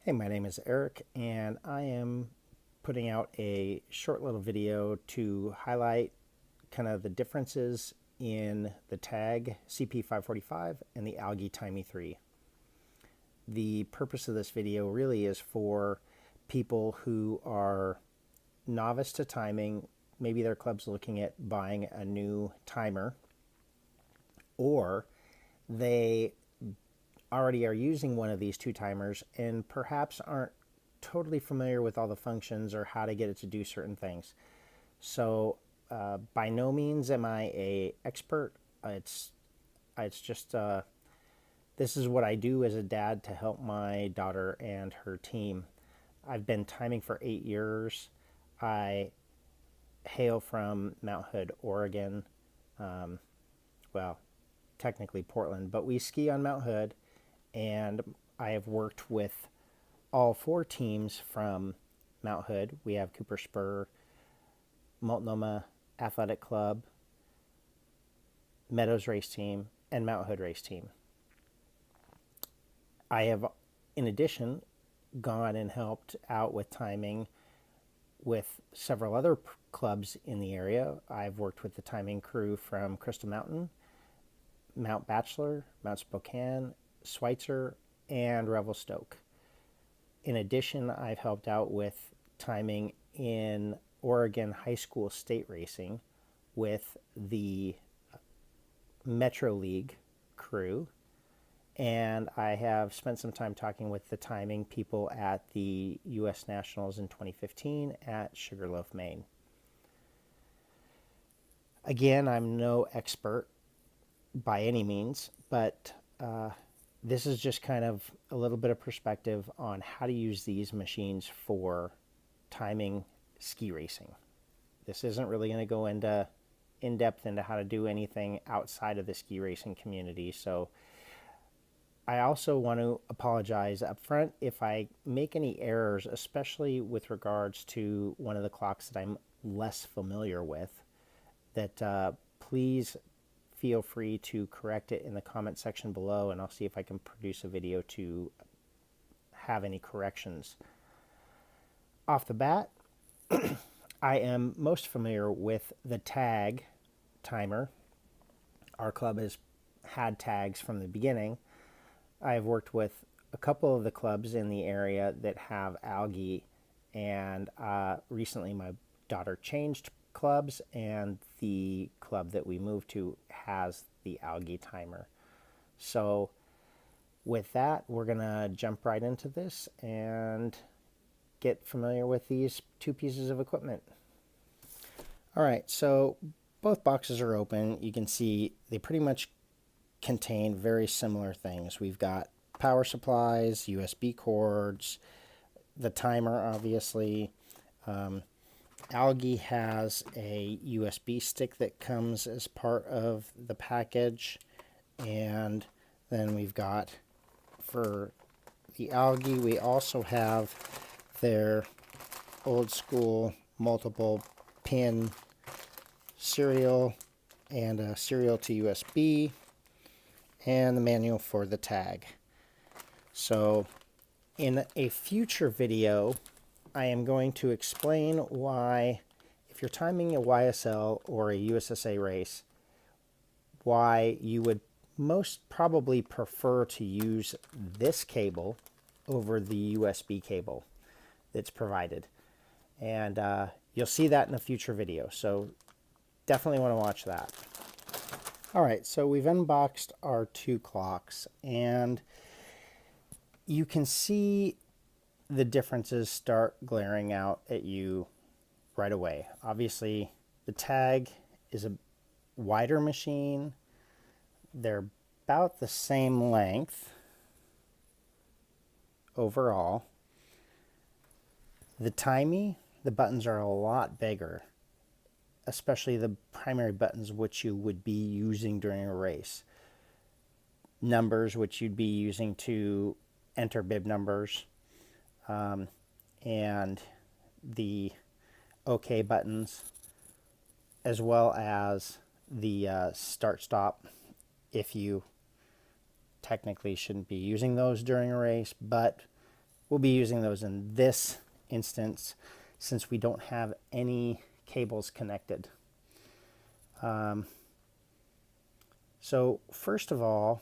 Hey, my name is Eric, and I am putting out a short little video to highlight kind of the differences in the tag CP545 and the ALGE TIMY3. The purpose of this video really is for people who are novice to timing. Maybe their club's looking at buying a new timer, or they already are using one of these two timers and perhaps aren't totally familiar with all the functions or how to get it to do certain things. So by no means am I an expert. It's just this is what I do as a dad to help my daughter and her team. I've been timing for 8 years. I hail from Mount Hood, Oregon. Well, technically Portland, but we ski on Mount Hood, and I have worked with all 4 teams from Mount Hood. We have Cooper Spur, Multnomah Athletic Club, Meadows Race Team, and Mount Hood Race Team. I have, in addition, gone and helped out with timing with several other clubs in the area. I've worked with the timing crew from Crystal Mountain, Mount Bachelor, Mount Spokane, Schweitzer, and Revelstoke. In addition, I've helped out with timing in Oregon high school state racing with the Metro League crew, and I have spent some time talking with the timing people at the U.S. Nationals in 2015 at Sugarloaf, Maine. Again, I'm no expert by any means, but this is just kind of a little bit of perspective on how to use these machines for timing ski racing. This isn't really going to go into in-depth into how to do anything outside of the ski racing community. So I also want to apologize up front if I make any errors, especially with regards to one of the clocks that I'm less familiar with, that please feel free to correct it in the comment section below, and I'll see if I can produce a video to have any corrections. Off the bat, I am most familiar with the tag timer. Our club has had tags from the beginning. I've worked with a couple of the clubs in the area that have ALGE, and recently my daughter changed clubs, and the club that we moved to has the ALGE timer. So with that, we're gonna jump right into this and get familiar with these 2 pieces of equipment. All right, so both boxes are open. You can see they pretty much contain very similar things. We've got power supplies, USB cords, the timer, obviously. ALGE has a USB stick that comes as part of the package, and then we've got, for the ALGE, we also have their old school multiple pin serial and a serial to USB, and the manual for the tag. So in a future video, I am going to explain why, if you're timing a YSL or a USSA race, why you would most probably prefer to use this cable over the USB cable that's provided. And you'll see that in a future video, so definitely want to watch that. All right, so we've unboxed our 2 clocks, and you can see the differences start glaring out at you right away. Obviously, the tag is a wider machine. They're about the same length overall. The Timey, the buttons are a lot bigger, especially the primary buttons which you would be using during a race. Numbers which you'd be using to enter bib numbers, and the OK buttons, as well as the start stop, if you technically shouldn't be using those during a race, but we'll be using those in this instance since we don't have any cables connected. So first of all,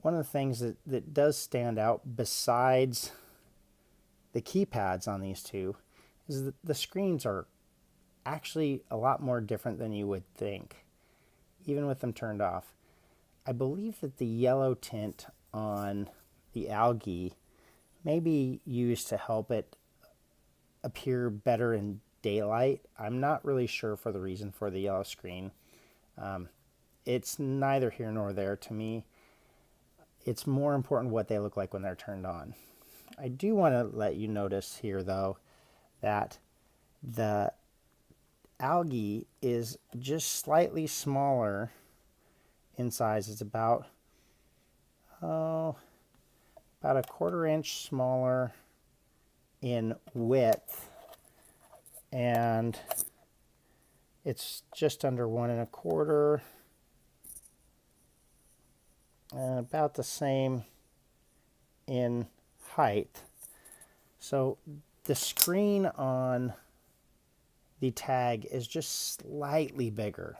one of the things that does stand out besides the keypads on these two is that the screens are actually a lot more different than you would think, even with them turned off. I believe that the yellow tint on the ALGE may be used to help it appear better in daylight. I'm not really sure for the reason for the yellow screen. It's neither here nor there to me. It's more important what they look like when they're turned on. I do want to let you notice here, though, that the ALGE is just slightly smaller in size. It's about a 1/4 inch smaller in width, and it's just under 1 1/4, and about the same in height. So the screen on the tag is just slightly bigger.